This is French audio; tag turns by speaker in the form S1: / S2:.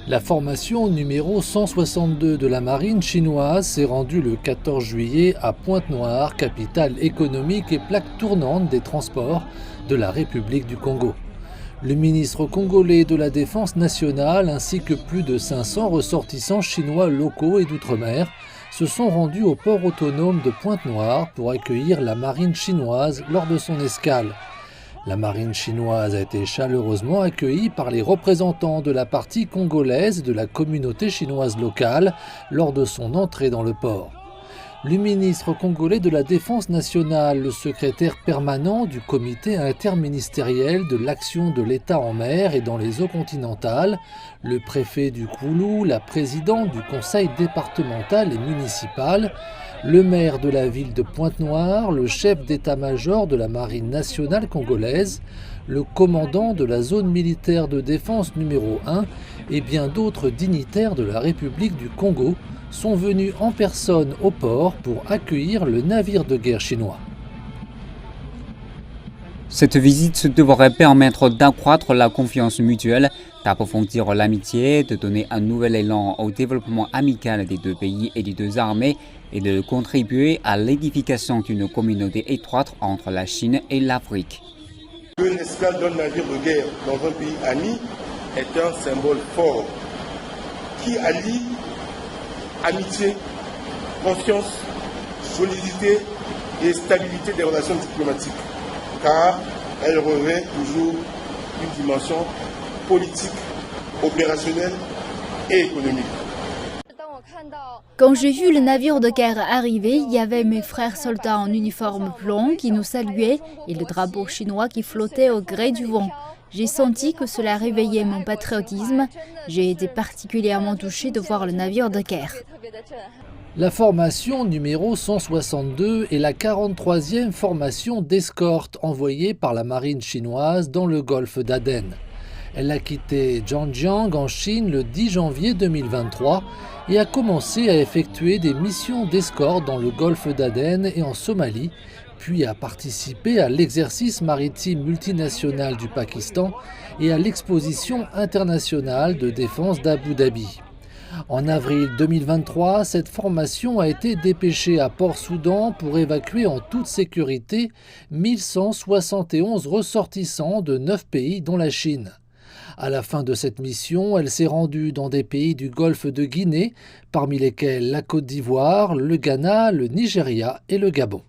S1: La formation numéro 162 de la marine chinoise s'est rendue le 14 juillet à Pointe-Noire, capitale économique et plaque tournante des transports de la République du Congo. Le ministre congolais de la Défense nationale ainsi que plus de 500 ressortissants chinois locaux et d'outre-mer se sont rendus au port autonome de Pointe-Noire pour accueillir la marine chinoise lors de son escale. La marine chinoise a été chaleureusement accueillie par les représentants de la partie congolaise de la communauté chinoise locale lors de son entrée dans le port. Le ministre congolais de la Défense nationale, le secrétaire permanent du comité interministériel de l'action de l'État en mer et dans les eaux continentales, le préfet du Koulou, la présidente du conseil départemental et municipal, le maire de la ville de Pointe-Noire, le chef d'état-major de la marine nationale congolaise, le commandant de la zone militaire de défense numéro 1 et bien d'autres dignitaires de la République du Congo sont venus en personne au port pour accueillir le navire de guerre chinois.
S2: Cette visite devrait permettre d'accroître la confiance mutuelle, d'approfondir l'amitié, de donner un nouvel élan au développement amical des deux pays et des deux armées et de contribuer à l'édification d'une communauté étroite entre la Chine et l'Afrique.
S3: Une escale d'un navire de guerre dans un pays ami est un symbole fort qui allie amitié, confiance, solidité et stabilité des relations diplomatiques, car elle revêt toujours une dimension politique, opérationnelle et économique.
S4: Quand j'ai vu le navire de guerre arriver, il y avait mes frères soldats en uniforme blanc qui nous saluaient et le drapeau chinois qui flottait au gré du vent. J'ai senti que cela réveillait mon patriotisme. J'ai été particulièrement touchée de voir le navire de guerre.
S1: La formation numéro 162 est la 43e formation d'escorte envoyée par la marine chinoise dans le golfe d'Aden. Elle a quitté Zhangjiang en Chine le 10 janvier 2023 et a commencé à effectuer des missions d'escorte dans le golfe d'Aden et en Somalie, puis a participé à l'exercice maritime multinational du Pakistan et à l'exposition internationale de défense d'Abu Dhabi. En avril 2023, cette formation a été dépêchée à Port-Soudan pour évacuer en toute sécurité 1171 ressortissants de 9 pays dont la Chine. À la fin de cette mission, elle s'est rendue dans des pays du golfe de Guinée, parmi lesquels la Côte d'Ivoire, le Ghana, le Nigeria et le Gabon.